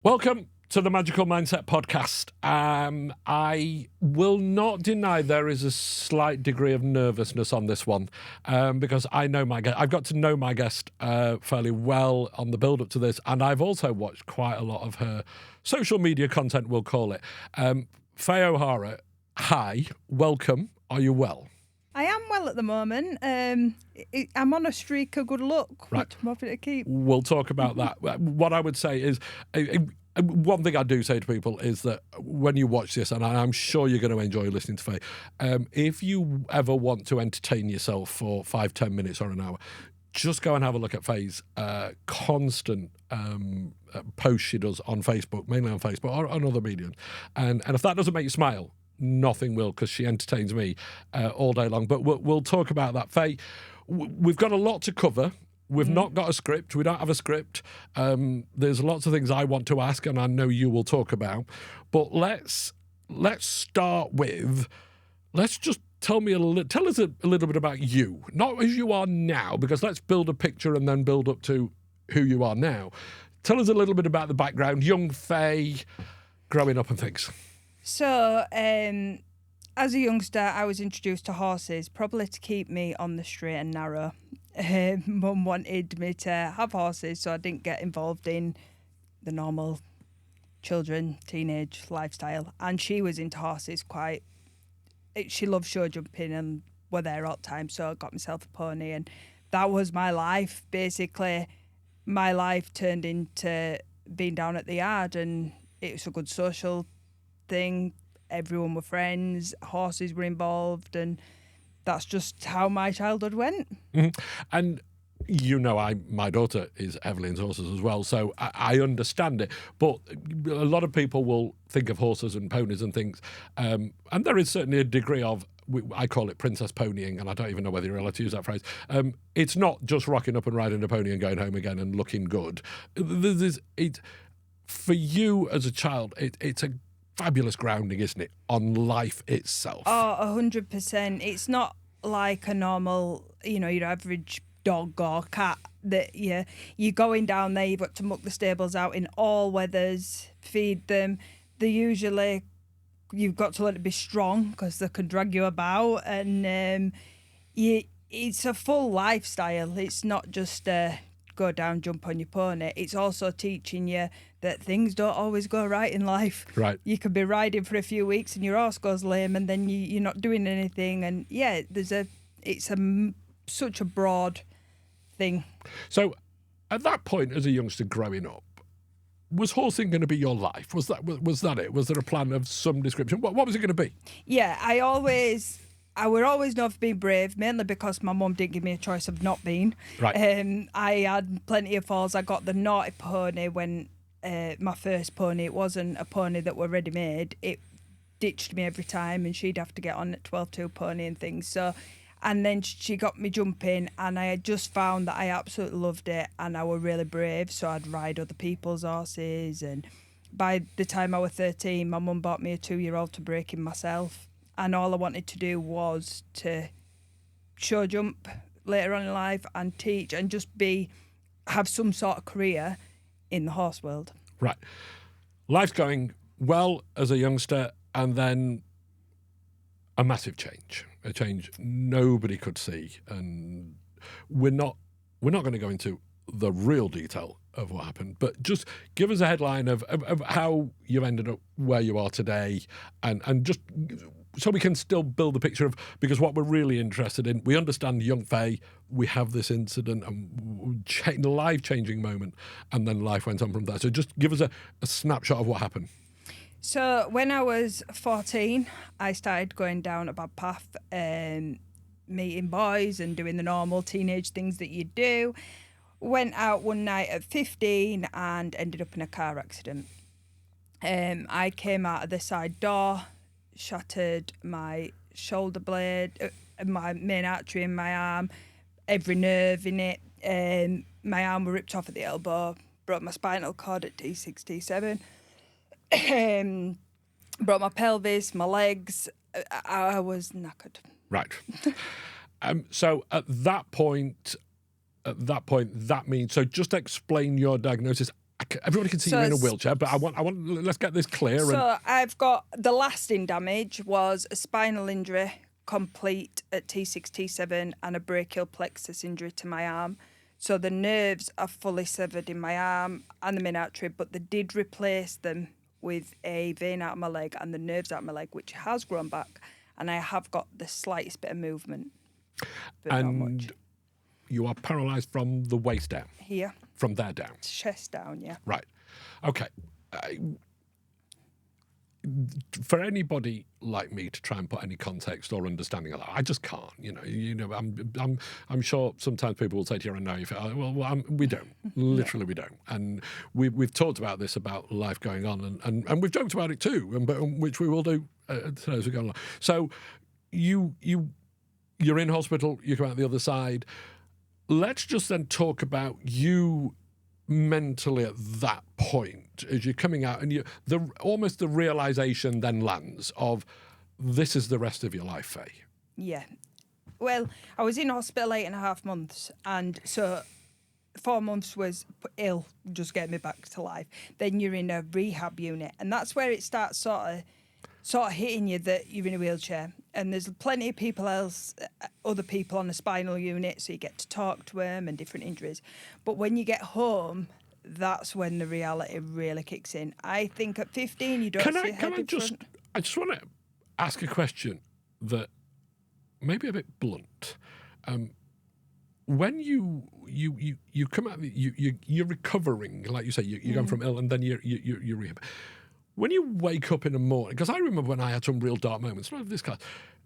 Welcome to the Magical Mindset podcast. I will not deny there is a slight degree of nervousness on this one because I know my guest. I've got to know my guest fairly well on the build up to this, and I've also watched quite a lot of her social media content, we'll call it. Faye O'Hara, hi, welcome. Are you well? I am well at the moment. I'm on a streak of good luck, Right. which I'm happy to keep. We'll talk about that. What I would say is, one thing I do say to people is that when you watch this, and I'm sure you're going to enjoy listening to Faye, if you ever want to entertain yourself for 5-10 minutes or an hour, just go and have a look at Faye's constant posts she does on Facebook, mainly on Facebook or on other mediums. And if that doesn't make you smile, nothing will, because she entertains me all day long. But we'll talk about that. Faye, we've got a lot to cover. We've not got a script. We don't have a script. There's lots of things I want to ask, and I know you will talk about. But let's start with, let's just tell us a little bit about you, not as you are now, because let's build a picture and then build up to who you are now. Tell us a little bit about the background, young Faye, growing up and things. So, as a youngster, I was introduced to horses, probably to keep me on the straight and narrow. Mum wanted me to have horses, so I didn't get involved in the normal children, teenage lifestyle. And she was into horses quite. She loved show jumping and were there all the time, so I got myself a pony, and that was my life. Basically, my life turned into being down at the yard, and it was a good social thing. Everyone were friends, horses were involved, and that's just how my childhood went. Mm-hmm. And you know, my daughter is heavily into horses as well, so I understand it. But a lot of people will think of horses and ponies and things, and there is certainly a degree of, I call it princess ponying, and I don't even know whether you're allowed to use that phrase. It's not just rocking up and riding a pony and going home again and looking good. For you as a child, it's a fabulous grounding, isn't it, on life itself? Oh, 100%. It's not like a normal, your average dog or cat that you're going down there, you've got to muck the stables out in all weathers, feed them. You've got to let it be strong because they can drag you about, and it's a full lifestyle. It's not just go down, jump on your pony. It's also teaching you that things don't always go right in life. Right. You could be riding for a few weeks and your horse goes lame, and then you're not doing anything. And yeah, it's such a broad thing. So, at that point, as a youngster growing up, was horsing going to be your life? Was that it? Was there a plan of some description? What was it going to be? Yeah, I would always know of being brave, mainly because my mum didn't give me a choice of not being. Right. I had plenty of falls. I got the naughty pony when my first pony. It wasn't a pony that were ready-made. It ditched me every time, and she'd have to get on at 12-2 pony and things. So, and then she got me jumping, and I had just found that I absolutely loved it, and I were really brave, so I'd ride other people's horses. And by the time I was 13, my mum bought me a 2-year-old to break in myself. And all I wanted to do was to show jump later on in life and teach and just have some sort of career in the horse world. Right. Life's going well as a youngster, and then a massive change, a change nobody could see. And we're not going to go into the real detail of what happened, but just give us a headline of how you ended up where you are today, and just so we can still build the picture of, because what we're really interested in, we understand young Faye, we have this incident and life-changing moment, and then life went on from there. So just give us a snapshot of what happened. So when I was 14, I started going down a bad path, meeting boys and doing the normal teenage things that you do. Went out one night at 15 and ended up in a car accident. I came out of the side door, shattered my shoulder blade, my main artery in my arm, every nerve in it. My arm were ripped off at the elbow, broke my spinal cord at D6, D7, broke my pelvis, my legs. I was knackered. Right. So at that point, that means, so just explain your diagnosis. Everybody can see you're in a wheelchair, but I want. Let's get this clear. So I've got the lasting damage was a spinal injury, complete at T6, T7, and a brachial plexus injury to my arm. So the nerves are fully severed in my arm and the mid-artery, but they did replace them with a vein out of my leg and the nerves out of my leg, which has grown back, and I have got the slightest bit of movement, but not much. You are paralysed from the waist down? Here. From there down? Chest down, yeah. Right. Okay. For anybody like me to try and put any context or understanding of that, I just can't. I'm sure sometimes people will say to you, "I know you." We don't. Literally, we don't. And we've talked about this, about life going on, and we've joked about it too, which we will do today as we go along. So you're in hospital. You come out the other side. Let's just then talk about you mentally at that point as you're coming out, and almost the realisation then lands of this is the rest of your life, Faye. Yeah. Well, I was in hospital 8.5 months, and so 4 months was ill, just getting me back to life. Then you're in a rehab unit, and that's where it starts sort of hitting you that you're in a wheelchair. And there's plenty of other people on a spinal unit, so you get to talk to them and different injuries. But when you get home, that's when the reality really kicks in. I think at 15 you don't see a head in front. I just want to ask a question that may be a bit blunt. When you come out, you're recovering, like you say, you're going from ill, and then you're rehab. When you wake up in the morning, because I remember when I had some real dark moments, not of this class,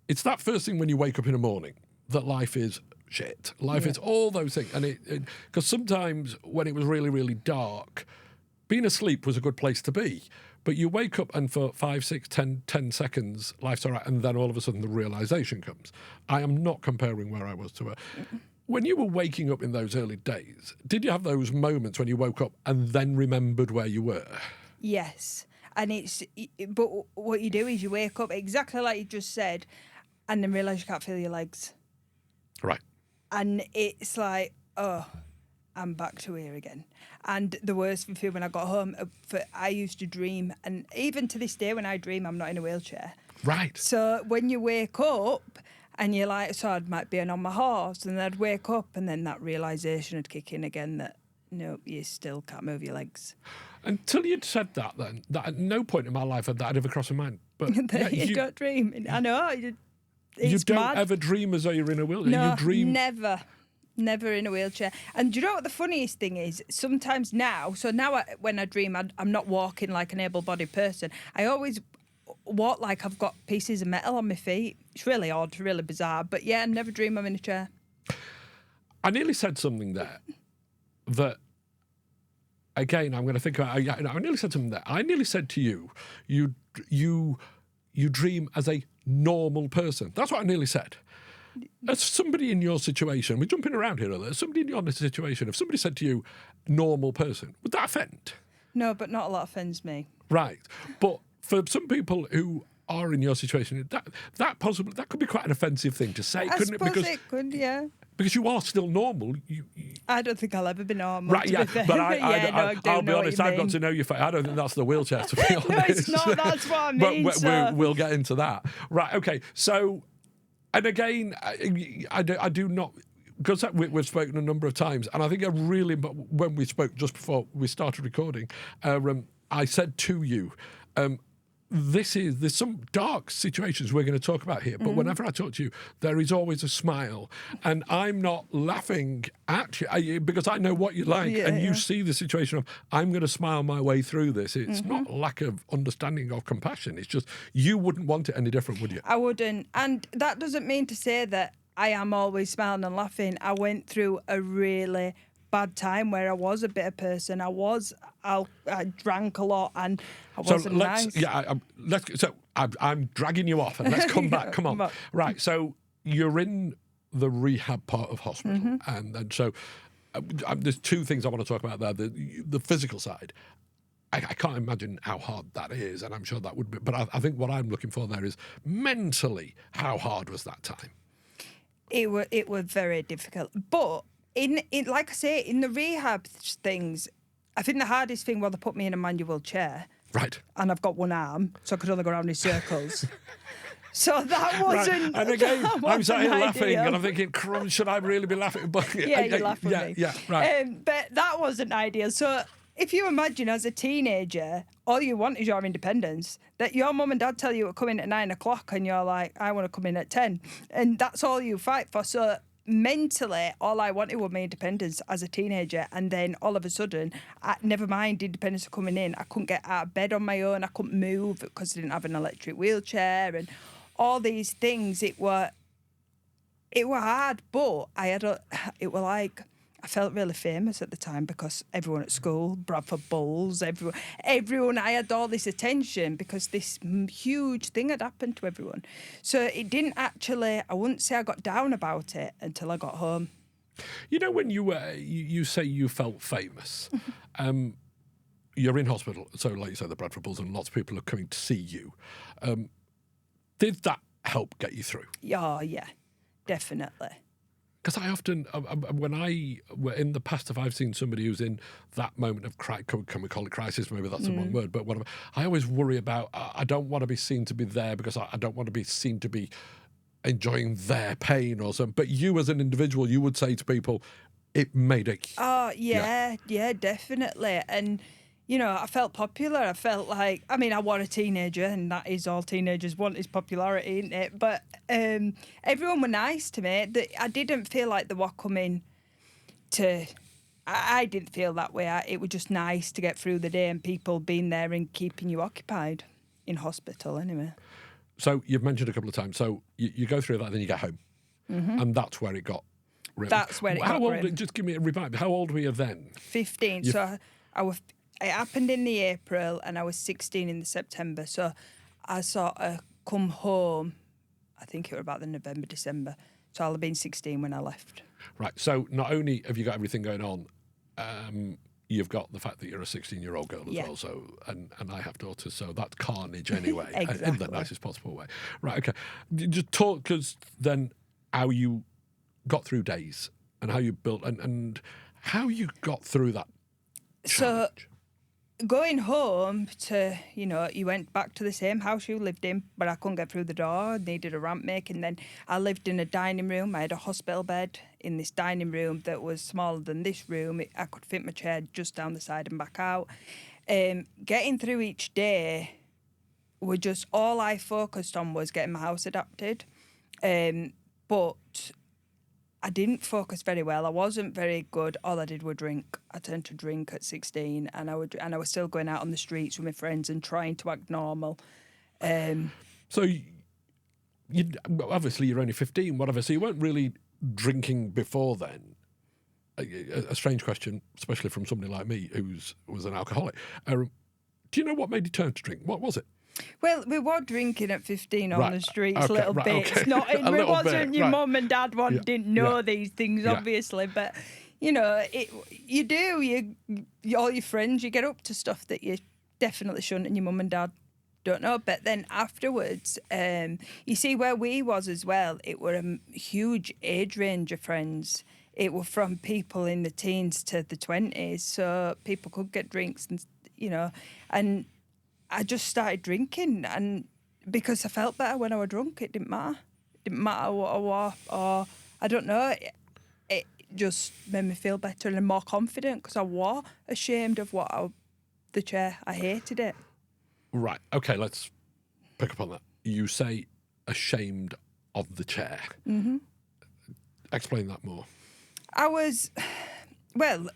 it's that first thing when you wake up in the morning that life is shit. Life is all those things. And because sometimes when it was really, really dark, being asleep was a good place to be. But you wake up and for 5, 6, 10 seconds, life's all right. And then all of a sudden the realisation comes. I am not comparing where I was to her. When you were waking up in those early days, did you have those moments when you woke up and then remembered where you were? Yes. But what you do is you wake up exactly like you just said, and then realise you can't feel your legs. Right. And it's like, oh, I'm back to here again. And the worst thing when I got home, I used to dream, and even to this day when I dream, I'm not in a wheelchair. Right. So when you wake up and you're like, so I might be on my horse, and I'd wake up, and then that realisation would kick in again that, no, you still can't move your legs. Until you'd said that, then, that at no point in my life had that ever crossed my mind. But you don't dream. I know. You don't ever dream as though you're in a wheelchair. No, you dream. Never in a wheelchair. And do you know what the funniest thing is? Sometimes now, when I dream, I'm not walking like an able-bodied person. I always walk like I've got pieces of metal on my feet. It's really odd, really bizarre. But yeah, I never dream I'm in a chair. I nearly said something there that, again, I'm going to think about. I nearly said something there. I nearly said to you, you dream as a normal person. That's what I nearly said. As somebody in your situation, we're jumping around here, somebody in your situation, if somebody said to you, normal person, would that offend? No, but not a lot offends me. Right. But for some people who are in your situation, that could be quite an offensive thing to say, couldn't it? Because it could, yeah. Because you are still normal. I don't think I'll ever be normal. Right, yeah. But I'll be honest, I've got to know you. I don't think that's the wheelchair, to be honest. No, it's not. That's what I mean. But we'll get into that. Right, okay. So, and again, I do not, because we've spoken a number of times, and I think when we spoke just before we started recording, I said to you, there's some dark situations we're going to talk about here, but whenever I talk to you, there is always a smile, and I'm not laughing at you because I know what you like, and you see the situation of I'm going to smile my way through this. It's not lack of understanding or compassion. It's just you wouldn't want it any different, would you? I wouldn't, and that doesn't mean to say that I am always smiling and laughing. I went through a really bad time where I was a bitter person. I drank a lot and I wasn't nice. Yeah, I'm dragging you off and let's come back. Come on. Right, so you're in the rehab part of hospital, and so there's two things I want to talk about there. The physical side. I can't imagine how hard that is, and I'm sure that would be. But I think what I'm looking for there is mentally, how hard was that time? It was very difficult, but in like I say, in the rehab things, I think the hardest thing was they put me in a manual chair. Right. And I've got one arm, so I could only go around in circles. So that wasn't. Right. And again, I'm sat here laughing, ideal. and I'm thinking, "Crumbs, should I really be laughing?" But Yeah, you laugh with me. Yeah, right. But that wasn't ideal. So if you imagine as a teenager, all you want is your independence. That your mum and dad tell you to come in at 9 o'clock, and you're like, I want to come in at 10, and that's all you fight for. So mentally, all I wanted was my independence as a teenager, and then all of a sudden, never mind independence of coming in, I couldn't get out of bed on my own. I couldn't move because I didn't have an electric wheelchair, and all these things. It were hard, but it were like. I felt really famous at the time because everyone at school, Bradford Bulls, everyone, I had all this attention because this huge thing had happened to everyone. So it didn't actually, I wouldn't say I got down about it until I got home. You know, when you say you felt famous, you're in hospital, so like you say, the Bradford Bulls, and lots of people are coming to see you. Did that help get you through? Yeah, definitely. Because I often, in the past, if I've seen somebody who's in that moment of can we call it crisis? Maybe that's the wrong word, but whatever. I always worry about. I don't want to be seen to be there because I don't want to be seen to be enjoying their pain or something. But you, as an individual, you would say to people, it made it. Oh yeah, definitely. And you know, I felt popular. I felt like, I mean, I was a teenager, and that is all teenagers want is popularity, isn't it? But everyone were nice to me. I didn't feel like they were coming to. I didn't feel that way. It was just nice to get through the day and people being there and keeping you occupied in hospital, anyway. So you've mentioned a couple of times. So you go through that, then you get home, and that's where it got. Really. That's where it got. How old? Just give me a revive. How old were you then? 15. So I was. It happened in the April, and I was 16 in the September. So I sort of come home, I think it was about the November, December. So I'll have been 16 when I left. Right. So not only have you got everything going on, you've got the fact that you're a 16-year-old girl as well. So and I have daughters, so that's carnage anyway, Exactly. in the nicest possible way. Right. Okay. Just talk us then how you got through days and how you built and how you got through that challenge. So going home to, you know, you went back to the same house you lived in, but I couldn't get through the door, needed a ramp making. Then I lived in a dining room. I had a hospital bed in this dining room that was smaller than this room. I could fit my chair just down the side and back out. Getting through each day were just, all I focused on was getting my house adapted. But I didn't focus very well. I wasn't very good. All I did was drink. I turned to drink at 16, and I was still going out on the streets with my friends and trying to act normal. So you obviously you're only 15, whatever. So you weren't really drinking before then. A strange question, especially from somebody like me who was an alcoholic. Do you know what made you turn to drink? What was it? Well, we were drinking at 15 on the streets, okay, little bits. Okay. Not it wasn't bit, your mum and dad didn't know these things, Yeah. obviously, but you know, you do. All your friends, you get up to stuff that you definitely shouldn't, and your mum and dad don't know. But then afterwards, you see where we was as well. It were a huge age range of friends. It were from people in the teens to the 20s, so people could get drinks, and you know, and I just started drinking, and because I felt better when I was drunk, it didn't matter. It didn't matter what I was, or I don't know. It just made me feel better and more confident because I was ashamed of the chair. I hated it. Right. Okay, let's pick up on that. You say ashamed of the chair. Mm-hmm. Explain that more. Well,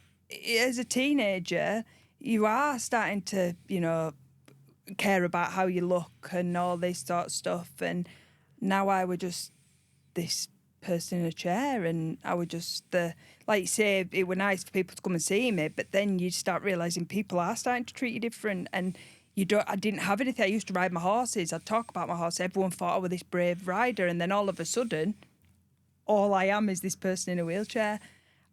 as a teenager, you are starting to, you know, care about how you look and all this sort of stuff. And now I was just this person in a chair, and I was just like you say, it was nice for people to come and see me, but then you start realising people are starting to treat you different, and I didn't have anything. I used to ride my horses. I'd talk about my horse. Everyone thought I was this brave rider, and then all of a sudden, all I am is this person in a wheelchair,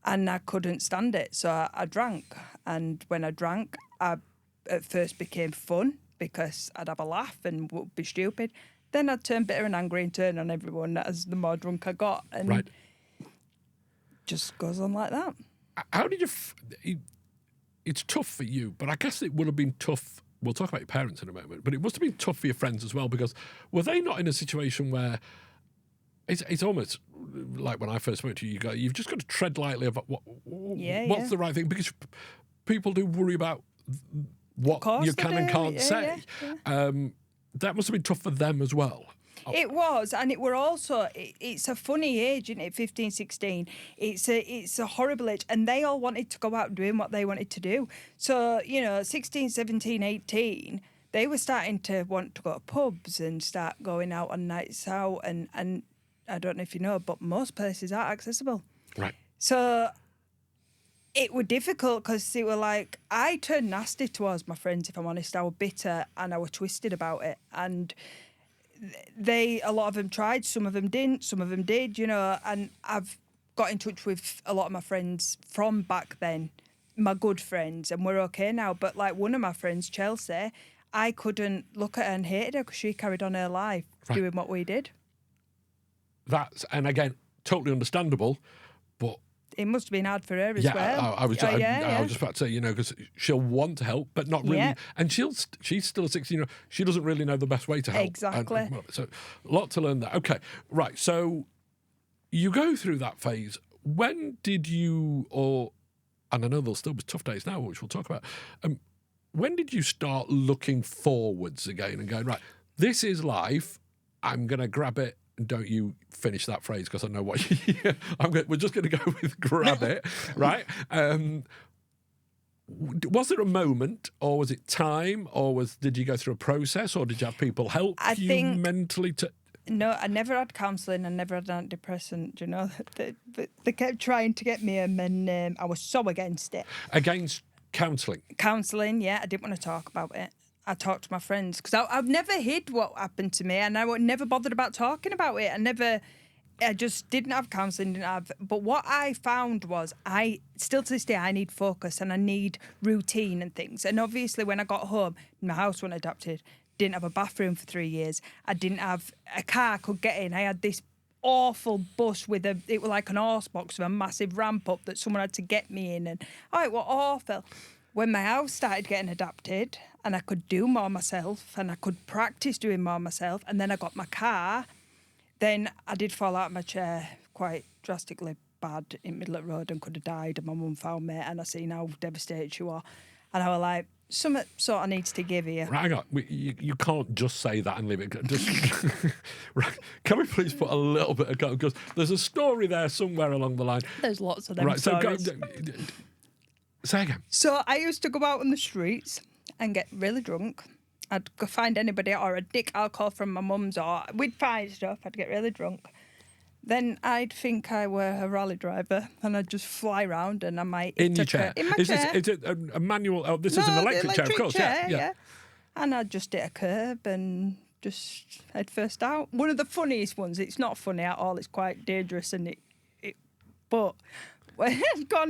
and I couldn't stand it. So I drank, and when I drank, I at first became fun because I'd have a laugh and would be stupid. Then I'd turn bitter and angry and turn on everyone as the more drunk I got, and right. just goes on like that. How did it's tough for you, but I guess it would have been tough. We'll talk about your parents in a moment, but it must have been tough for your friends as well, because were they not in a situation where it's almost like when I first spoke to you, you've just got to tread lightly about what's the right thing, because people do worry about what you can and can't say. That must have been tough for them as well. It was, and it were also, it's a funny age, isn't it, 15, 16. It's a horrible age, and they all wanted to go out doing what they wanted to do. So, 16, 17, 18, they were starting to want to go to pubs and start going out on nights out, and I don't know if you know, but most places aren't accessible. Right. So it were difficult, because it were like, I turned nasty towards my friends, if I'm honest. I were bitter and I were twisted about it. And a lot of them tried, some of them didn't, some of them did, and I've got in touch with a lot of my friends from back then, my good friends, and we're okay now. But like one of my friends, Chelsea, I couldn't look at her and hated her because she carried on her life doing what we did. And again, totally understandable, but it must have been hard for her as well. I was just about to say, because she'll want to help, but not really. And she's still a 16-year-old. She doesn't really know the best way to help. Exactly. So a lot to learn there. Okay, right. So you go through that phase. When did you, and I know there'll still be tough days now, which we'll talk about. When did you start looking forwards again and going, right, this is life. I'm going to grab it. Don't you finish that phrase, because I know what we're just going to go with grab it, right? Was there a moment, or was it time, or did you go through a process, or did you have people help you mentally to... No, I never had counselling. I never had an antidepressant, They kept trying to get me them, and I was so against it. Against counselling? Counselling, yeah. I didn't want to talk about it. I talked to my friends, because I've never hid what happened to me, and I never bothered about talking about it. I just didn't have counselling, but what I found was still to this day, I need focus and I need routine and things. And obviously when I got home, my house wasn't adapted, didn't have a bathroom for 3 years. I didn't have a car I could get in. I had this awful bus it was like an horse box with a massive ramp up that someone had to get me in, and it was awful. When my house started getting adapted and I could do more myself and I could practice doing more myself, and then I got my car, then I did fall out of my chair quite drastically bad in the middle of the road and could have died, and my mum found me and I seen how devastated she was. And I was like, something sort of needs to give here. Right, hang on. You can't just say that and leave it. Right. Can we please put a little bit of... Because there's a story there somewhere along the line. There's lots of them stories. Say again. So I used to go out on the streets and get really drunk. I'd go find anybody, or I'd nick alcohol from my mum's, or we'd find stuff. I'd get really drunk. Then I'd think I were a rally driver, and I'd just fly around, and I might... In your chair? In my chair. Is it a manual... Oh, this is an electric chair, of course. Yeah. And I'd just hit a curb and just head first out. One of the funniest ones, it's not funny at all, it's quite dangerous, and but... When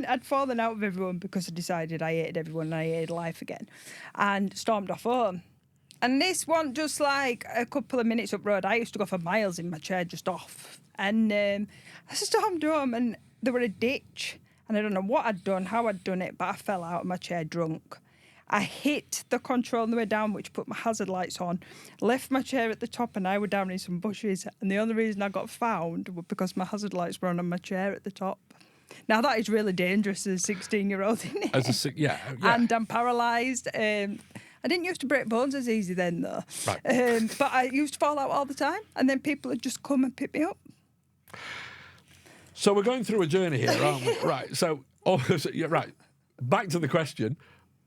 I'd fallen out with everyone because I decided I hated everyone and I hated life again, and stormed off home. And this one, just like a couple of minutes up road, I used to go for miles in my chair just off. And I stormed home, and there were a ditch, and I don't know what I'd done, how I'd done it, but I fell out of my chair drunk. I hit the control on the way down, which put my hazard lights on, left my chair at the top, and I were down in some bushes. And the only reason I got found was because my hazard lights were on my chair at the top. Now, that is really dangerous as a 16-year-old, isn't it? Yeah. And I'm paralysed. I didn't used to break bones as easy then, though. Right. But I used to fall out all the time, and then people would just come and pick me up. So we're going through a journey here, aren't we? Right. So, right. Back to the question.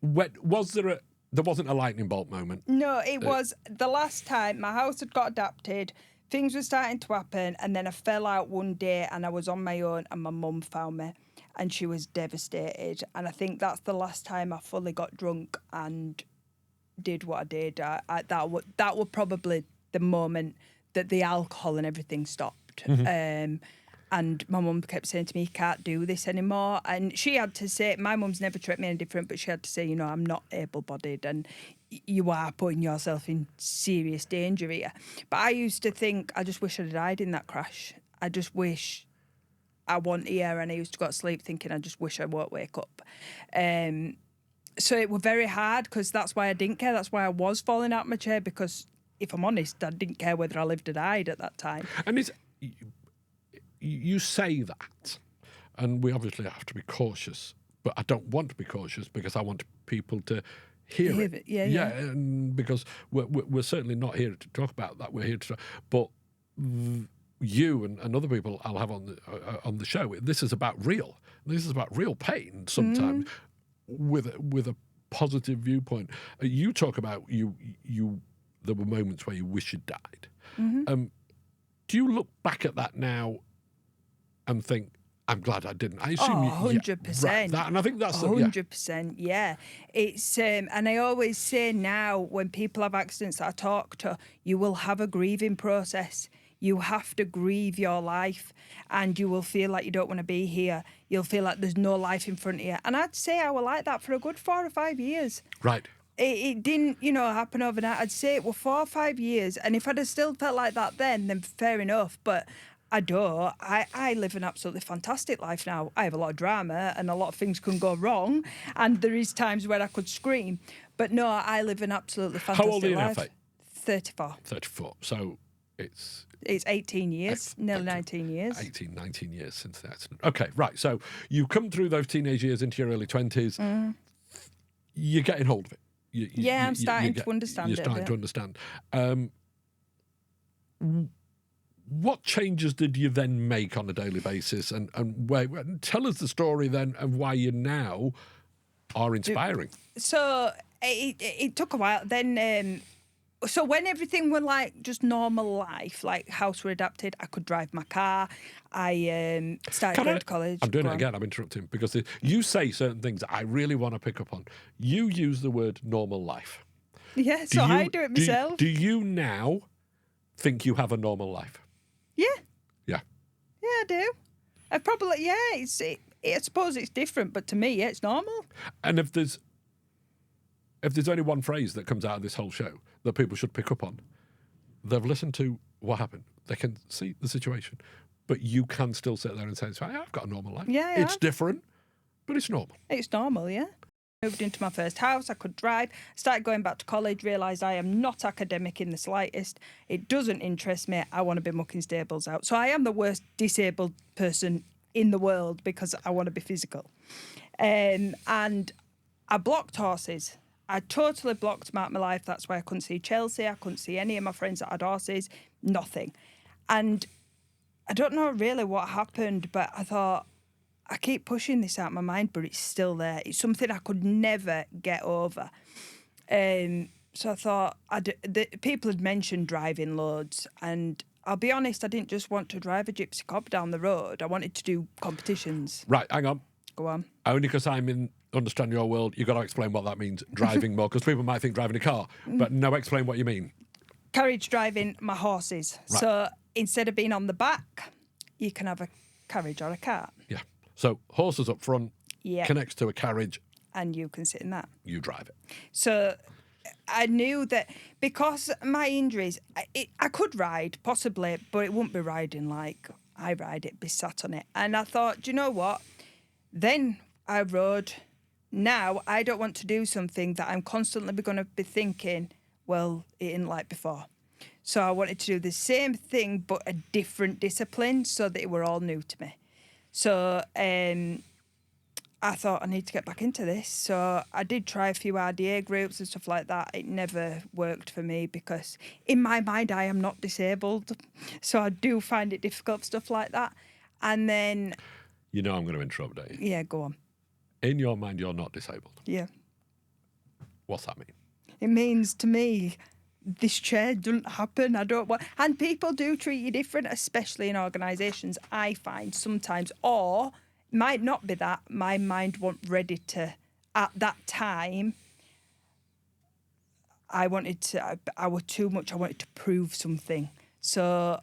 There wasn't a lightning bolt moment? No, it was the last time my house had got adapted. Things were starting to happen, and then I fell out one day and I was on my own, and my mum found me and she was devastated. And I think that's the last time I fully got drunk and did what I did. That was probably the moment that the alcohol and everything stopped. Mm-hmm. And my mum kept saying to me, you can't do this anymore. And she had to say, my mum's never treated me any different, but she had to say, I'm not able-bodied and you are putting yourself in serious danger here. But I used to think, I just wish I'd died in that crash. I just wish I wasn't here. And I used to go to sleep thinking, I just wish I won't wake up. So it was very hard because that's why I didn't care. That's why I was falling out of my chair, because if I'm honest, I didn't care whether I lived or died at that time. And you say that, and we obviously have to be cautious, but I don't want to be cautious because I want people to hear it. Yeah. And because we're certainly not here to talk about that. We're here to talk, but you and other people I'll have on the show. This is about real. This is about real pain sometimes with a positive viewpoint. You talk about you. There were moments where you wish you'd died. Do you look back at that now and think, I'm glad I didn't? I assume 100%. Right, and I think that's 100%. Yeah, it's and I always say now when people have accidents that I talk to, you will have a grieving process. You have to grieve your life, and you will feel like you don't want to be here. You'll feel like there's no life in front of you. And I'd say I was like that for a good 4 or 5 years. Right. It didn't, happen overnight. I'd say it was 4 or 5 years. And if I'd have still felt like that then fair enough. But I don't. I live an absolutely fantastic life now. I have a lot of drama and a lot of things can go wrong. And there is times where I could scream. But no, I live an absolutely fantastic life. How old are you now, Faye? 34. 34. So it's 18 years, nearly 19 years. 18, 19 years since the accident. Okay, right. So you come through those teenage years into your early 20s. You're getting hold of it. I'm starting to understand it. You're starting to understand. What changes did you then make on a daily basis? And tell us the story then of why you now are inspiring. So it took a while. Then, so when everything were like just normal life, like house were adapted, I could drive my car. I started going to college. I'm doing it again. I'm interrupting because you say certain things that I really want to pick up on. You use the word normal life. Yeah, so I do it myself. Do you now think you have a normal life? Yeah. Yeah. Yeah, I do. I probably, I suppose it's different, but to me, yeah, it's normal. And if there's only one phrase that comes out of this whole show that people should pick up on, they've listened to what happened. They can see the situation, but you can still sit there and say, I've got a normal life. Yeah, it's different, but it's normal. It's normal, yeah. Moved into my first house, I could drive, started going back to college, realised I am not academic in the slightest. It doesn't interest me. I want to be mucking stables out. So I am the worst disabled person in the world because I want to be physical. And I blocked horses. I totally blocked them out of my life. That's why I couldn't see Chelsea. I couldn't see any of my friends that had horses. Nothing. And I don't know really what happened, but I thought, I keep pushing this out of my mind, but it's still there. It's something I could never get over. So I thought, people had mentioned driving loads, and I'll be honest, I didn't just want to drive a gypsy cob down the road. I wanted to do competitions. Right, hang on. Go on. Only because I'm in Understand Your World, you've got to explain what that means, driving more, because people might think driving a car, but no, explain what you mean. Carriage driving my horses. Right. So instead of being on the back, you can have a carriage or a cart. Yeah. So horses up front, connects to a carriage. And you can sit in that. You drive it. So I knew that because my injuries, I could ride, possibly, but it wouldn't be riding like I ride it, be sat on it. And I thought, do you know what? Then I rode. Now I don't want to do something that I'm constantly going to be thinking, well, it isn't like before. So I wanted to do the same thing, but a different discipline so that it were all new to me. So I thought I need to get back into this. So I did try a few RDA groups and stuff like that. It never worked for me because in my mind I am not disabled. So I do find it difficult, stuff like that. And then... You know I'm going to interrupt, don't you? Yeah, go on. In your mind you're not disabled? Yeah. What's that mean? It means to me... this chair doesn't happen. I don't want... And people do treat you different, especially in organisations, I find sometimes. Or, might not be that, my mind wasn't ready to... At that time, I was too much. I wanted to prove something. So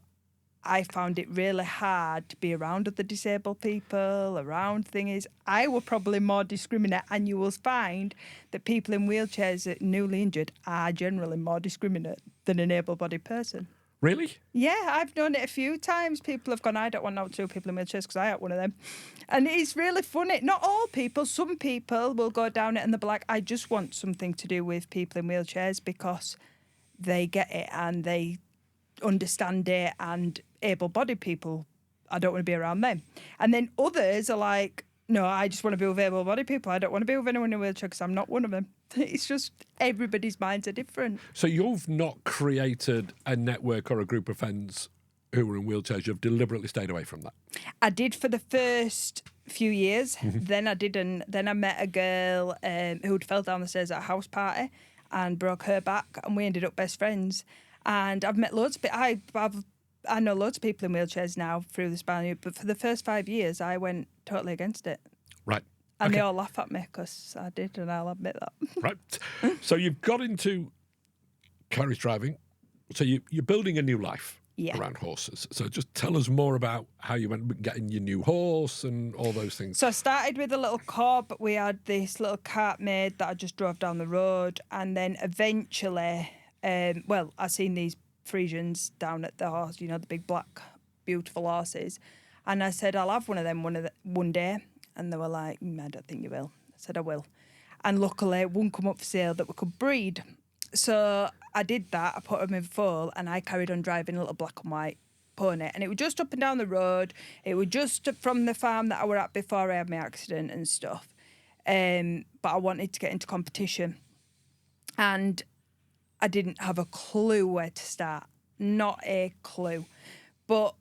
I found it really hard to be around other disabled people, around things. I were probably more discriminate, and you will find that people in wheelchairs that are newly injured are generally more discriminate than an able-bodied person. Really? Yeah, I've done it a few times. People have gone, I don't want to do people in wheelchairs because I had one of them. And it's really funny. Not all people. Some people will go down it and they'll be like, I just want something to do with people in wheelchairs because they get it and they understand it, and able-bodied people, I don't want to be around them. And then others are like, no, I just want to be with able-bodied people. I don't want to be with anyone in a wheelchair because I'm not one of them. It's just everybody's minds are different. So you've not created a network or a group of friends who were in wheelchairs. You've deliberately stayed away from that. I did for the first few years. Then I didn't. Then I met a girl who'd fell down the stairs at a house party and broke her back, and we ended up best friends. And I've met loads of people. I know loads of people in wheelchairs now through the spinal, but for the first 5 years, I went totally against it. Right. And Okay. they all laugh at me because I did, and I'll admit that. Right. So you've got into carriage driving. So you're building a new life Yeah. around horses. So just tell us more about how you went getting your new horse and all those things. So I started with a little cob. We had this little cart made that I just drove down the road, and then eventually, I seen these Frisians down at the horse, you know, the big black, beautiful horses, and I said I'll have one of them one day, and they were like, I don't think you will. I said I will, and luckily one come up for sale that we could breed. So I did that. I put him in foal, and I carried on driving a little black and white pony, and it was just up and down the road. It was just from the farm that I were at before I had my accident and stuff. But I wanted to get into competition, and I didn't have a clue where to start. Not a clue. But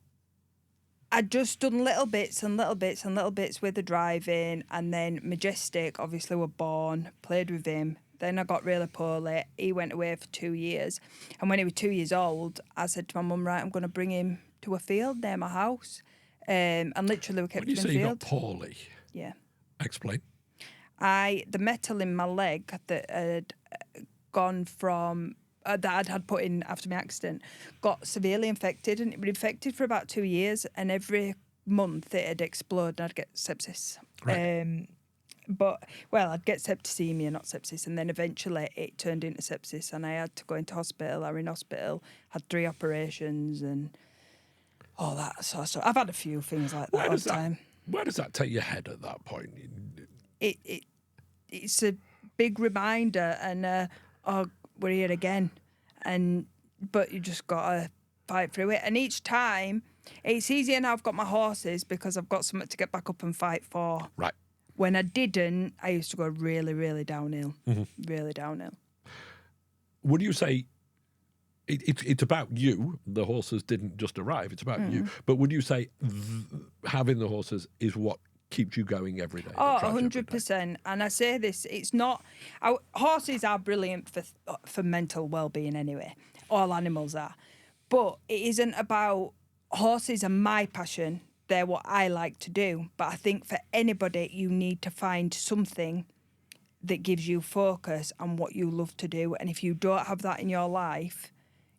I'd just done little bits and little bits and little bits with the driving, and then Majestic obviously were born, played with him. Then I got really poorly. He went away for 2 years. And when he was 2 years old, I said to my mum, right, I'm going to bring him to a field near my house. And literally we kept When you him in say the you field. got poorly, Yeah. explain. The metal in my leg that had gone from that I'd had put in after my accident got severely infected, and it was infected for about 2 years, and every month it'd explode and I'd get sepsis. Right. I'd get septicemia, not sepsis, and then eventually it turned into sepsis, and I had to go into hospital. I was in hospital, had 3 operations, and all that sort of stuff. I've had a few things like that all the time. Where does that take your head at that point? It's a big reminder, and we're here again, but you just gotta fight through it. And each time, it's easier now. I've got my horses because I've got something to get back up and fight for. Right. When I didn't, I used to go really, really downhill. Really downhill. Would you say it's about you? The horses didn't just arrive. It's about you. But would you say having the horses is what keeps you going every day? Oh, 100%. And I say this, it's not... horses are brilliant for mental well-being anyway. All animals are. But it isn't about... Horses are my passion. They're what I like to do. But I think for anybody, you need to find something that gives you focus on what you love to do. And if you don't have that in your life,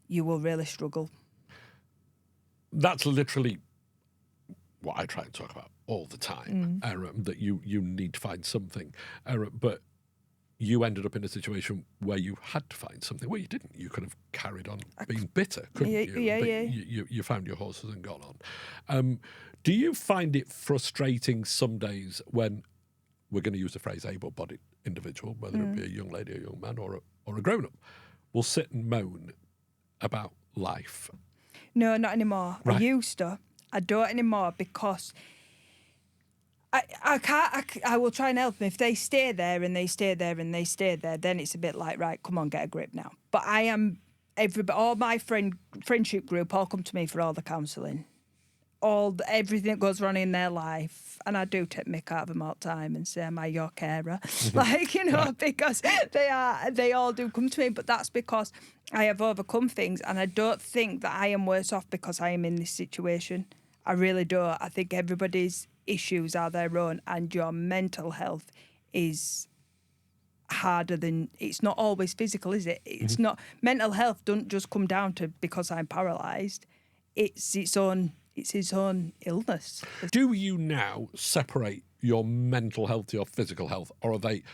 you will really struggle. That's literally what I try and talk about all the time, that you need to find something. But you ended up in a situation where you had to find something. Well, you didn't. You could have carried on being bitter, couldn't you? Yeah. You found your horses and gone on. Do you find it frustrating some days when, we're going to use the phrase able-bodied individual, whether it be a young lady, a young man, or a grown-up, will sit and moan about life? No, not anymore. Right. I used to. I don't anymore because I can't. I will try and help them. If they stay there and they stay there and they stay there, then it's a bit like, right, come on, get a grip now. But I am all my friendship group all come to me for all the counselling, everything that goes wrong in their life, and I do take mick out of them all the time and say, "Am I your carer?" Because they all do come to me. But that's because I have overcome things, and I don't think that I am worse off because I am in this situation. I really don't. I think everybody's issues are their own, and your mental health is harder than... It's not always physical, is it? It's not... Mental health doesn't just come down to because I'm paralysed. It's his own illness. Do you now separate your mental health to your physical health, or are they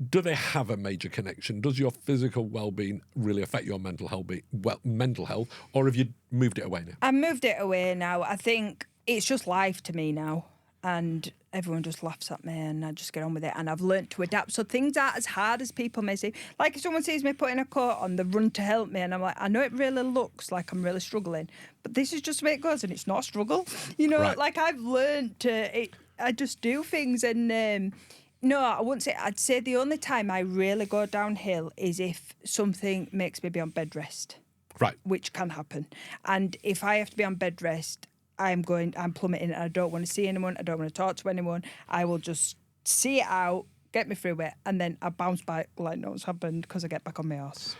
do they have a major connection? Does your physical well-being really affect your mental health, or have you moved it away now? I moved it away now. I think it's just life to me now, and everyone just laughs at me, and I just get on with it. And I've learnt to adapt, so things aren't as hard as people may seem. Like if someone sees me putting a coat on, they run to help me, and I'm like, I know it really looks like I'm really struggling, but this is just the way it goes, and it's not a struggle. You know, Right. like I've learnt to. I just do things, and. No, I wouldn't say. I'd say the only time I really go downhill is if something makes me be on bed rest. Right. Which can happen. And if I have to be on bed rest, I'm plummeting, and I don't want to see anyone. I don't want to talk to anyone. I will just see it out, get me through it, and then I bounce back like nothing's happened because I get back on my arse.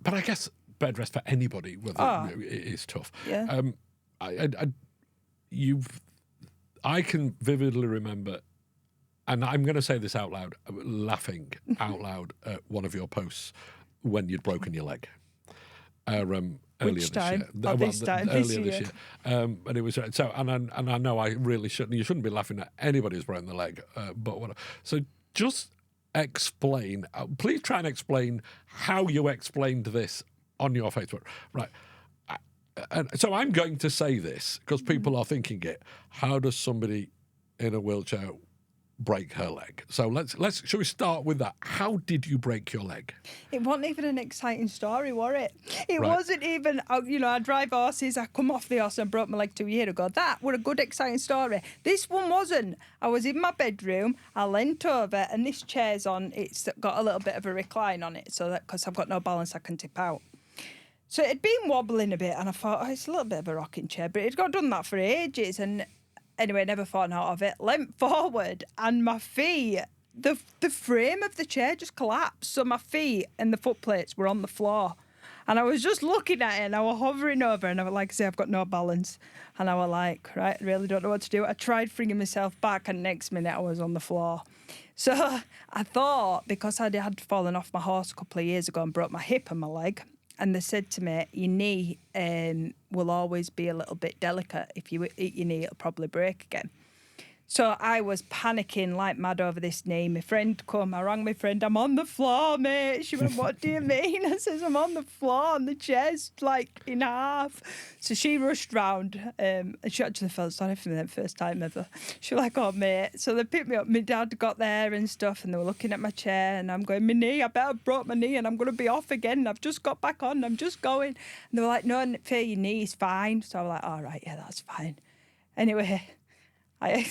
But I guess bed rest for anybody is tough. Yeah. I can vividly remember, and I'm going to say this out loud, laughing out loud at one of your posts when you'd broken your leg. Earlier Which time? this year. This Earlier this year. And it was so, and I know I really shouldn't. You shouldn't be laughing at anybody who's broken the leg, but whatever. So just explain. Please try and explain how you explained this on your Facebook. Right. And so I'm going to say this because people are thinking it. How does somebody in a wheelchair break her leg? So shall we start with that? How did you break your leg? It wasn't even an exciting story, was it? It Right. wasn't even, I drive horses, I come off the horse and broke my leg 2 years ago. That was a good, exciting story. This one wasn't. I was in my bedroom, I leant over, and this chair's on, it's got a little bit of a recline on it, so that because I've got no balance, I can tip out. So it had been wobbling a bit, and I thought, it's a little bit of a rocking chair, but it got done that for ages, and anyway, never fallen out of it. Leant forward, and my feet, the frame of the chair just collapsed. So my feet and the foot plates were on the floor. And I was just looking at it, and I was hovering over, and I was like, I've got no balance. And I was like, right, I really don't know what to do. I tried bringing myself back, and next minute I was on the floor. So I thought, because I had fallen off my horse a couple of years ago and broke my hip and my leg, and they said to me, your knee will always be a little bit delicate. If you eat your knee, it'll probably break again. So I was panicking like mad over this knee. My friend come, I rang my friend, I'm on the floor, mate. She went, what do you mean? I says, I'm on the floor and the chair's like in half. So she rushed round and she actually felt sorry for me the first time ever. She was like, oh, mate. So they picked me up. My dad got there and stuff, and they were looking at my chair, and I'm going, my knee, I bet I broke my knee and I'm going to be off again. I've just got back on, I'm just going. And they were like, no, Faye, your knee's fine. So I was like, all right, yeah, that's fine. Anyway, I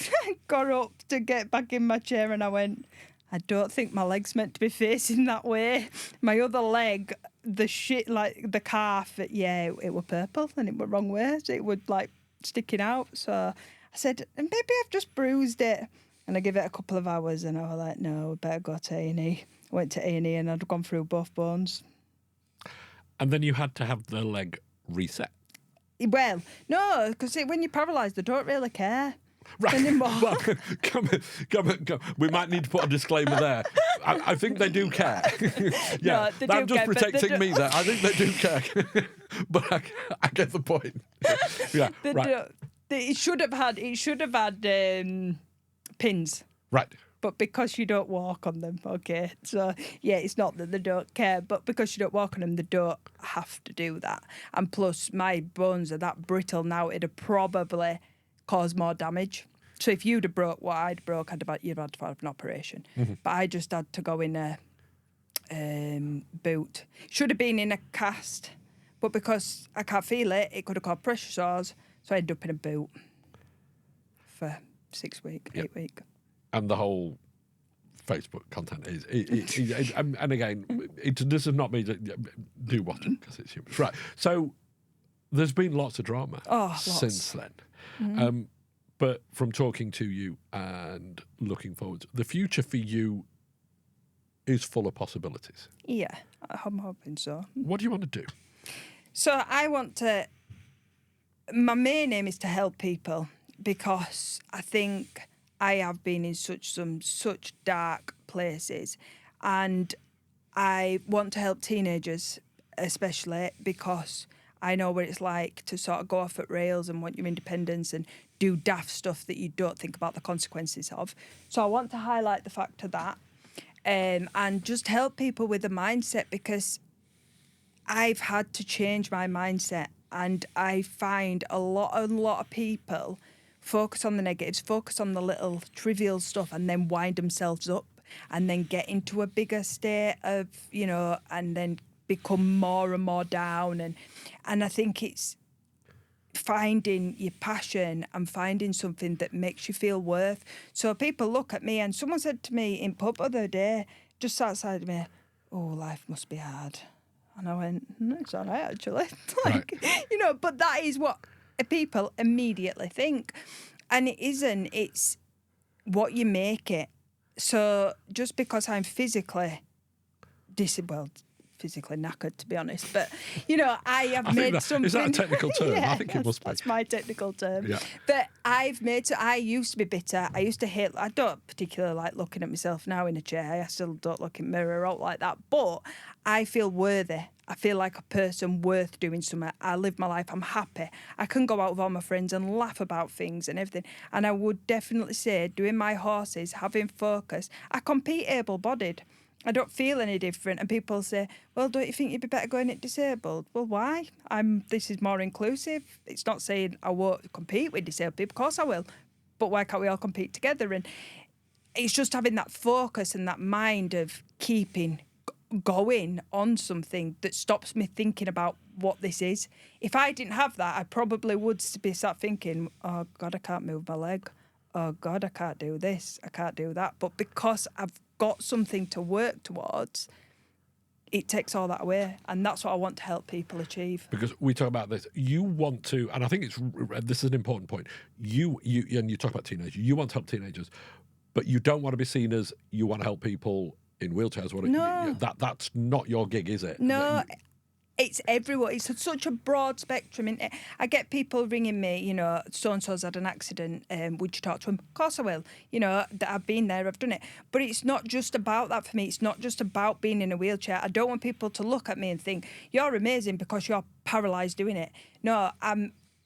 got up to get back in my chair, and I went, I don't think my leg's meant to be facing that way. My other leg, the calf, yeah, it were purple and it were wrong way. So it was like sticking out. So I said, maybe I've just bruised it. And I give it a couple of hours, and I was like, no, we better go to A&E. I went to A&E, and I'd gone through both bones. And then you had to have the leg reset. Well, no, because when you're paralysed, they don't really care. Right. Anymore. Well, come on. We might need to put a disclaimer there. I think they do care. Yeah, No, they do I'm just care, but protecting they me there. I think they do care. But I get the point. Yeah, right. It should have had pins. Right. But because you don't walk on them, okay. So, yeah, it's not that they don't care, but because you don't walk on them, they don't have to do that. And plus, my bones are that brittle now, it'd probably cause more damage. So if you'd have broke what I'd broke, you'd have to have an operation. Mm-hmm. But I just had to go in a boot. Should have been in a cast, but because I can't feel it, it could have caused pressure sores. So I ended up in a boot for 6 weeks, 8 weeks. And the whole Facebook content is, and again, this is not me to do what, because it's human. Right. So there's been lots of drama since then. Mm-hmm. But from talking to you and looking forward, the future for you is full of possibilities. Yeah, I'm hoping so. What do you want to do? So my main aim is to help people, because I think I have been in such dark places, and I want to help teenagers especially, because I know what it's like to sort of go off at rails and want your independence and do daft stuff that you don't think about the consequences of. So I want to highlight the fact of that. and just help people with the mindset, because I've had to change my mindset, and I find a lot of people focus on the negatives, focus on the little trivial stuff, and then wind themselves up, and then get into a bigger state of, and then become more and more down. And I think it's finding your passion and finding something that makes you feel worth. So people look at me, and someone said to me in pub the other day, just outside of me, "Oh, life must be hard." And I went, "No, it's all right, actually." But that is what people immediately think. And it isn't, it's what you make it. So just because I'm physically physically knackered, to be honest, but I have made something. Is that a technical term? Yeah, I think it must be. That's my technical term. Yeah. But I used to be bitter. I used to hate. I don't particularly like looking at myself now in a chair. I still don't look in the mirror out like that. But I feel worthy. I feel like a person worth doing something. I live my life. I'm happy. I can go out with all my friends and laugh about things and everything. And I would definitely say, doing my horses, having focus, I compete able-bodied. I don't feel any different. And people say, "Well, don't you think you'd be better going it disabled?" Well, why? This is more inclusive. It's not saying I won't compete with disabled people. Of course I will. But why can't we all compete together? And it's just having that focus and that mind of keeping going on something that stops me thinking about what this is. If I didn't have that, I probably would be sat thinking, "Oh, God, I can't move my leg. Oh, God, I can't do this. I can't do that." But because I've got something to work towards, it takes all that away, and that's what I want to help people achieve. Because we talk about this, you want to, and I think this is an important point. You and you talk about teenagers. You want to help teenagers, but you don't want to be seen as you want to help people in wheelchairs. No. That's not your gig, is it? No. It's everywhere. It's such a broad spectrum. Isn't it? I get people ringing me, so-and-so's had an accident, would you talk to him? Of course I will. I've been there, I've done it. But it's not just about that for me. It's not just about being in a wheelchair. I don't want people to look at me and think, "You're amazing because you're paralysed doing it." No,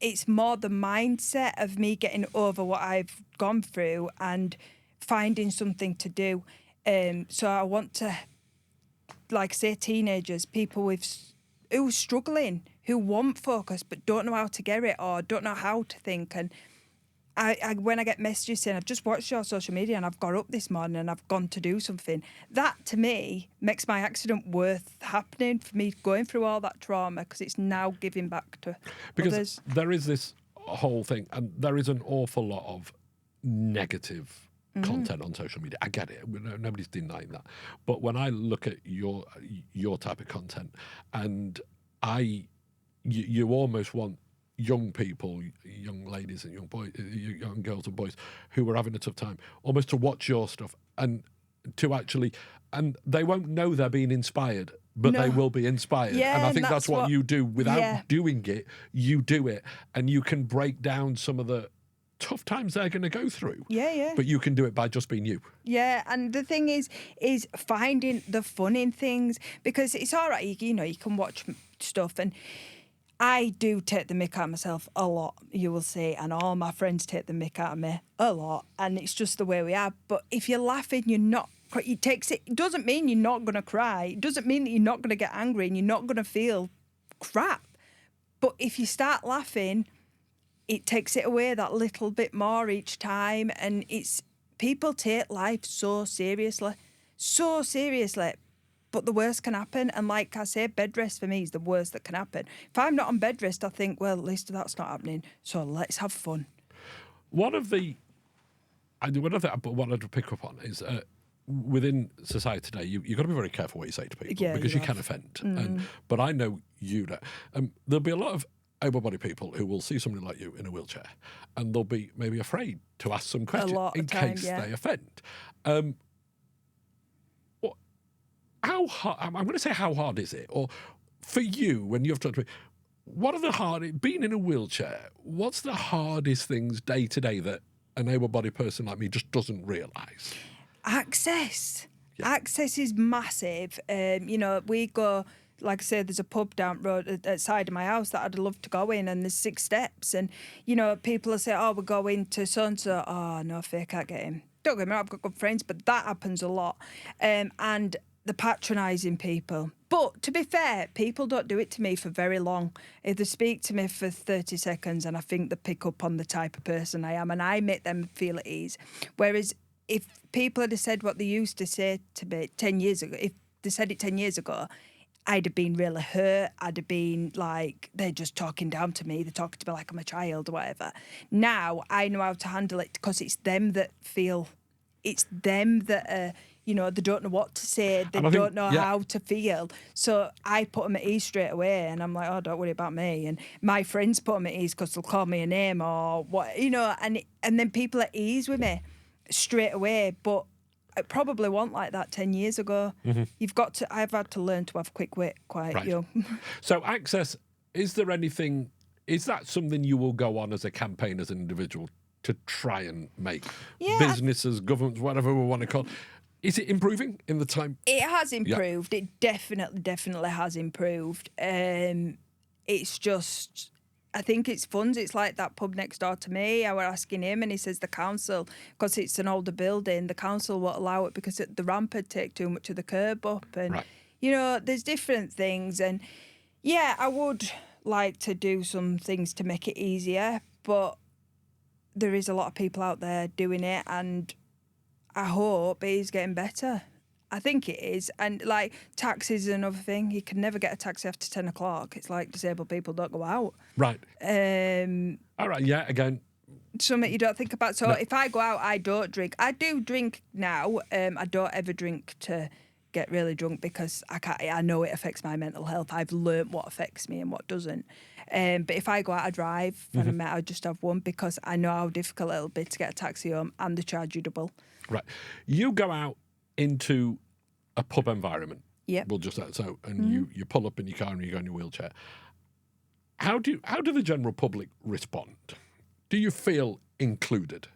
it's more the mindset of me getting over what I've gone through and finding something to do. So I want to, like, say, teenagers, people who are struggling, who want focus but don't know how to get it or don't know how to think. And I when I get messages saying, "I've just watched your social media and I've got up this morning and I've gone to do something," that to me makes my accident worth happening, for me going through all that trauma, because it's now giving back to others. There is this whole thing, and there is an awful lot of negative content on social media. I get it. Nobody's denying that. But when I look at your type of content, and you almost want young people, young ladies and young boys, young girls and boys who are having a tough time, almost to watch your stuff and to actually, and they won't know they're being inspired, but they will be inspired. Yeah, and I think that's what you do. Without doing it, you do it, and you can break down some of the tough times they're going to go through. Yeah. But you can do it by just being you. Yeah, and the thing is finding the fun in things, because it's all right, you can watch stuff, and I do take the mick out of myself a lot, you will see, and all my friends take the mick out of me a lot, and it's just the way we are. But if you're laughing, it doesn't mean you're not going to cry. It doesn't mean that you're not going to get angry and you're not going to feel crap. But if you start laughing, it takes it away that little bit more each time. And people take life so seriously. But the worst can happen. And like I say, bed rest for me is the worst that can happen. If I'm not on bed rest, I think, well, at least that's not happening. So let's have fun. One of the I wanted to pick up on is within society today, you've got to be very careful what you say to people, because you can offend. But I know you know. There'll be a lot of able-bodied people who will see somebody like you in a wheelchair, and they'll be maybe afraid to ask some questions in case they offend. How hard? I'm going to say, how hard is it? Or for you, when you've talked to me, what are being in a wheelchair, what's the hardest things day to day that an able-bodied person like me just doesn't realise? Access. Yeah. Access is massive. We go, like I say, there's a pub down the road outside of my house that I'd love to go in, and there's 6 steps. And, people will say, "Oh, we're going to so-and-so." "Oh, no, Faye, can't get in." Don't get me wrong, I've got good friends, but that happens a lot. And the patronising people. But to be fair, people don't do it to me for very long. If they speak to me for 30 seconds and I think they pick up on the type of person I am and I make them feel at ease. Whereas if people had said what they used to say to me 10 years ago, if they said it 10 years ago, I'd have been really hurt. I'd have been like, they're just talking down to me. They're talking to me like I'm a child or whatever. Now I know how to handle it because it's them that feel, it's them that are, you know, they don't know what to say. They don't know how to feel. So I put them at ease straight away and I'm like, oh, don't worry about me. And my friends put them at ease because they'll call me a name or what, you know, and then people are at ease with me straight away. But I probably wasn't like that 10 years ago. You've got to, I've had to learn to have quick wit quite young. So Access, is there anything, is that something you will go on as a campaign, as an individual, to try and make businesses, governments, whatever we want to call it? Is it improving in the time? It has improved. It definitely has improved. It's just, I think it's funds. It's like that pub next door to me. I were asking him and he says the council, because it's an older building, the council won't allow it because the ramp would take too much of the curb up. And, you know, there's different things. And, yeah, I would like to do some things to make it easier, but there is a lot of people out there doing it and I hope it is getting better. I think it is. And, like, taxis is another thing. You can never get a taxi after 10 o'clock. It's like disabled people don't go out. Right. All right, yeah, again. Something you don't think about. So if I go out, I don't drink. I do drink now. I don't ever drink to get really drunk because I know it affects my mental health. I've learnt what affects me and what doesn't. But if I go out, I drive. And I just have one because I know how difficult it'll be to get a taxi home and they charge you double. Right. You go out into a pub environment. Yeah. We'll just so and you pull up in your car and you go in your wheelchair. How do the general public respond? Do you feel included?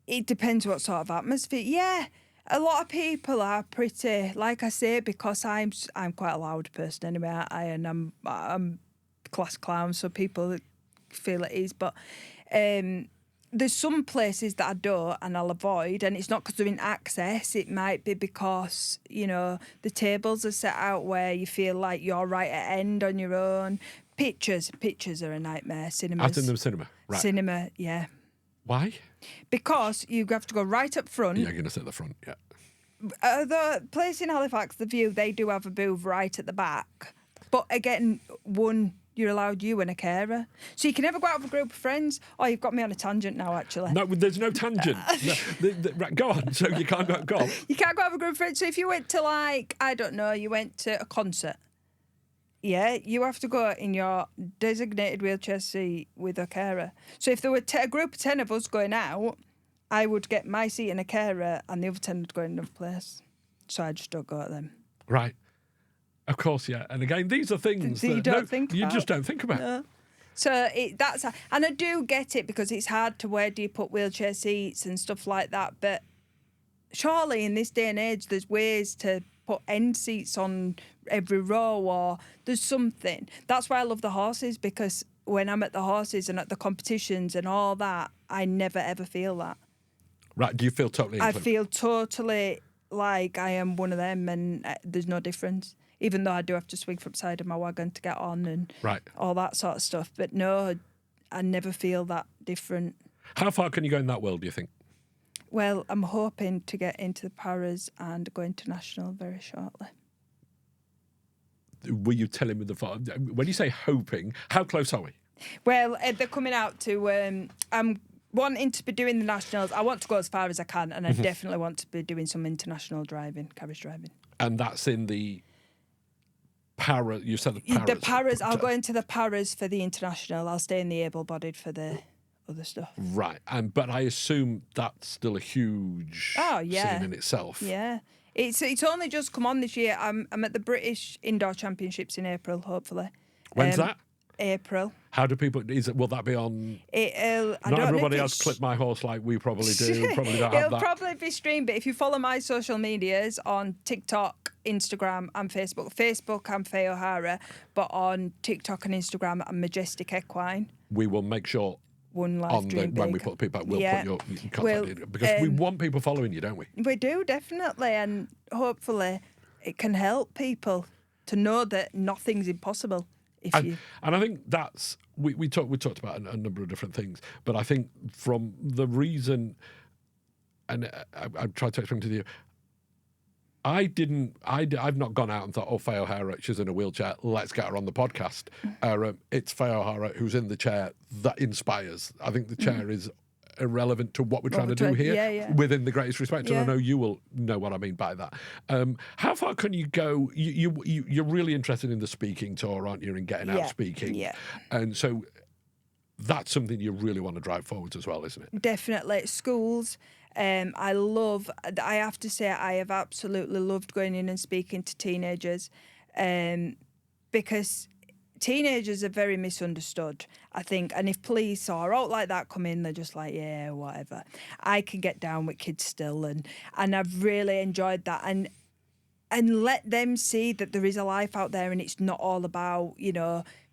It depends what sort of atmosphere. Yeah. A lot of people are pretty, like I say, because I'm quite a loud person anyway. I'm class clown, so people feel at ease. But there's some places that I don't and I'll avoid, and it's not because they're in Access. It might be because, you know, the tables are set out where you feel like you're right at end on your own. Pictures are a nightmare. Cinemas. As in the cinema, right? Cinema, yeah. Why? Because you have to go right up front. Yeah, you're going to sit at the front, yeah. The place in Halifax, The View, they do have a booth right at the back. But again, you're allowed you and a carer. So you can never go out with a group of friends. Oh, you've got me on a tangent now, actually. No, there's no tangent. Right, go on. So you can't go on. You can't go out with a group of friends. So if you went to, like, I don't know, you went to a concert, yeah, you have to go in your designated wheelchair seat with a carer. So if there were a group of 10 of us going out, I would get my seat in a carer and the other 10 would go in another place. So I just don't go at them. Right. Of course, yeah. And again, these are things that you don't think about. You just don't think about. No. So and I do get it because it's hard to where do you put wheelchair seats and stuff like that. But surely in this day and age, there's ways to put end seats on every row or there's something. That's why I love the horses, because when I'm at the horses and at the competitions and all that, I never ever feel that. Right. Do you feel totally included? I feel totally like I am one of them and there's no difference. Even though I do have to swing from the side of my wagon to get on and all that sort of stuff. But no, I never feel that different. How far can you go in that world, do you think? Well, I'm hoping to get into the paras and go international very shortly. Were you telling me when you say hoping, how close are we? Well, they're coming out to... I'm wanting to be doing the nationals. I want to go as far as I can, and I definitely want to be doing some international driving, carriage driving. And that's in the... You said the paras. The paras. I'll go into the paras for the international. I'll stay in the able-bodied for the other stuff. Right, but I assume that's still a huge scene in itself. Yeah, it's only just come on this year. I'm at the British Indoor Championships in April, hopefully. When's that? April. How do people? Will that be on? Not everybody has Clip My Horse like we probably do. Probably don't have that. It'll probably be streamed, but if you follow my social medias on TikTok, Instagram, and Facebook, I'm Faye O'Hara, but on TikTok and Instagram, I'm Majestic Equine. We will make sure One Life Dream Big. When we put people, we'll Yeah. put your contact in, because we want people following you, don't we? We do, definitely, and hopefully it can help people to know that nothing's impossible. And I think that's we talked about a number of different things, but I think from the reason, and I tried to explain to you, I've not gone out and thought, oh, Faye O'Hara, she's in a wheelchair, let's get her on the podcast. It's Faye O'Hara who's in the chair that inspires. I think the chair is irrelevant to what we're trying to do here, within the greatest respect. And I know you will know what I mean by that. How far can you go? You're really interested in the speaking tour, aren't you, and getting out speaking? Yeah. And so that's something you really want to drive forwards as well, isn't it? Definitely. Schools. I have to say, I have absolutely loved going in and speaking to teenagers, because teenagers are very misunderstood, I think. And if police or out like that come in, they're just like, yeah, whatever. I can get down with kids still, and I've really enjoyed that. And let them see that there is a life out there, and it's not all about,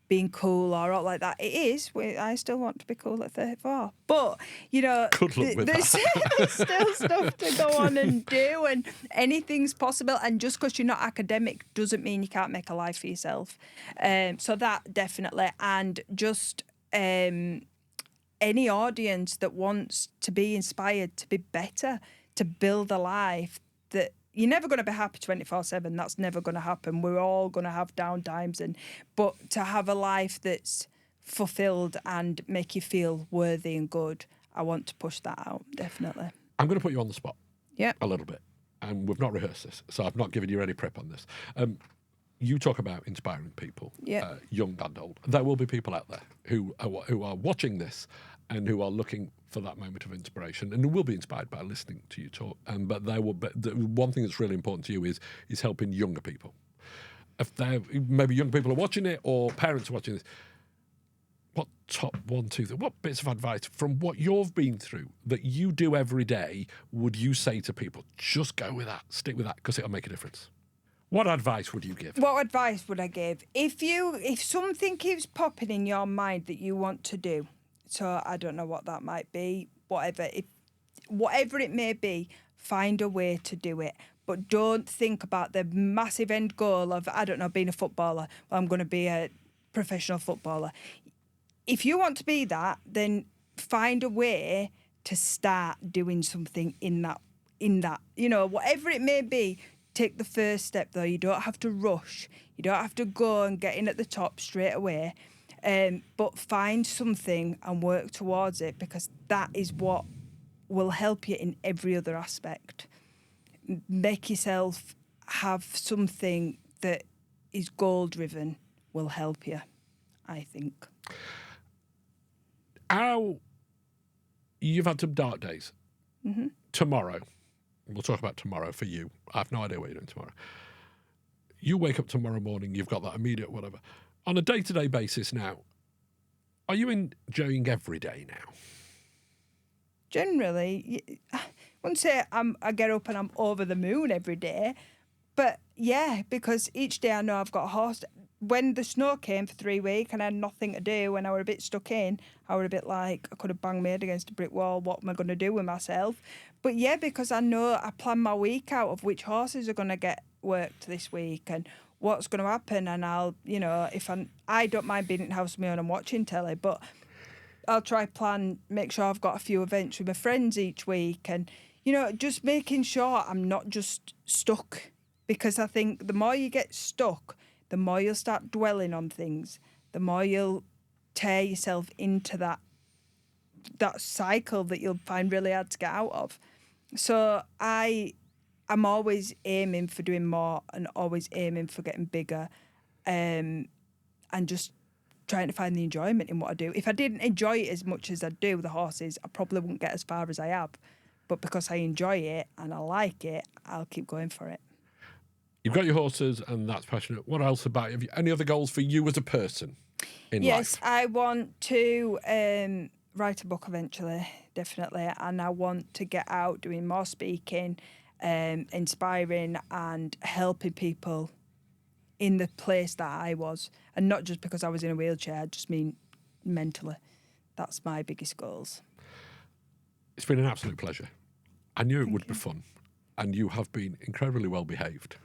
being cool or out like that. It is. I still want to be cool at 34. But, Good luck with there's still stuff to go on and do, and anything's possible. And just because you're not academic doesn't mean you can't make a life for yourself. So that definitely. And just any audience that wants to be inspired to be better, to build a life that you're never going to be happy 24/7. That's never going to happen. We're all going to have down times, but to have a life that's fulfilled and make you feel worthy and good, I want to push that out, definitely. I'm going to put you on the spot, a little bit, and we've not rehearsed this, so I've not given you any prep on this. You talk about inspiring people, young and old. There will be people out there who are watching this and who are looking for that moment of inspiration, and who will be inspired by listening to you talk. But the one thing that's really important to you is helping younger people. If maybe young people are watching it, or parents are watching this, what top 1, 2, 3, what bits of advice from what you've been through that you do every day would you say to people? Just go with that, stick with that, because it'll make a difference. What advice would you give? What advice would I give? If something keeps popping in your mind that you want to do, so I don't know what that might be, whatever it may be, find a way to do it. But don't think about the massive end goal of, I don't know, being a footballer. Well, I'm going to be a professional footballer. If you want to be that, then find a way to start doing something in that, whatever it may be. Take the first step, though. You don't have to rush. You don't have to go and get in at the top straight away. But find something and work towards it, because that is what will help you in every other aspect. Make yourself have something that is goal-driven will help you, I think. You've had some dark days. Mm-hmm. Tomorrow, we'll talk about tomorrow for you. I have no idea what you're doing tomorrow. You wake up tomorrow morning, you've got that immediate whatever. On a day-to-day basis now, are you enjoying every day now? Generally, I wouldn't say I get up and I'm over the moon every day, but yeah, because each day I know I've got a horse. When the snow came for 3 weeks and I had nothing to do, and I were a bit stuck in, I were a bit like, I could have banged my head against a brick wall. What am I going to do with myself? But yeah, because I know I plan my week out of which horses are going to get worked this week and what's going to happen. And I'll, I don't mind being in the house with my own and watching telly, but I'll try make sure I've got a few events with my friends each week, and, just making sure I'm not just stuck. Because I think the more you get stuck, the more you'll start dwelling on things, the more you'll tear yourself into that cycle that you'll find really hard to get out of. So I'm always aiming for doing more and always aiming for getting bigger, and just trying to find the enjoyment in what I do. If I didn't enjoy it as much as I do with the horses, I probably wouldn't get as far as I have. But because I enjoy it and I like it, I'll keep going for it. You've got your horses, and that's passionate. What else about it? Have you any other goals for you as a person in life? Yes, I want to write a book eventually, definitely. And I want to get out doing more speaking, inspiring and helping people in the place that I was. And not just because I was in a wheelchair, I just mean mentally. that's my biggest goals. It's been an absolute pleasure. I knew it would be fun, and you have been incredibly well behaved.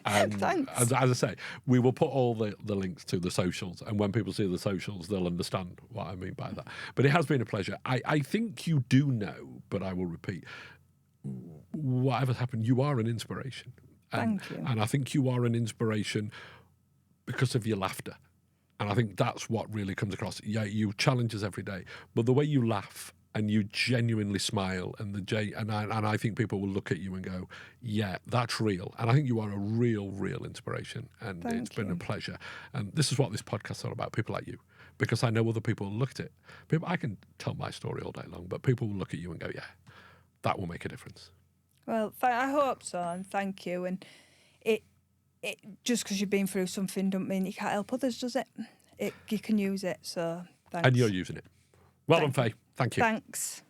And Thanks. as I say, we will put all the links to the socials, and when people see the socials, they'll understand what I mean by that. But it has been a pleasure. I think you do know, but I will repeat, whatever's happened, you are an inspiration. Thank you. And I think you are an inspiration because of your laughter. And I think that's what really comes across. Yeah, you challenge us every day, but the way you laugh and you genuinely smile, and I think people will look at you and go, yeah, that's real. And I think you are a real inspiration, and it's been a pleasure. And this is what this podcast's all about, people like you, because I know other people will look at it. I can tell my story all day long, but people will look at you and go, yeah, that will make a difference. Well, I hope so, and thank you. And it just because you've been through something don't mean you can't help others, does it? You can use it, so thanks. And you're using it. Well done, Faye. Thank you. Thanks.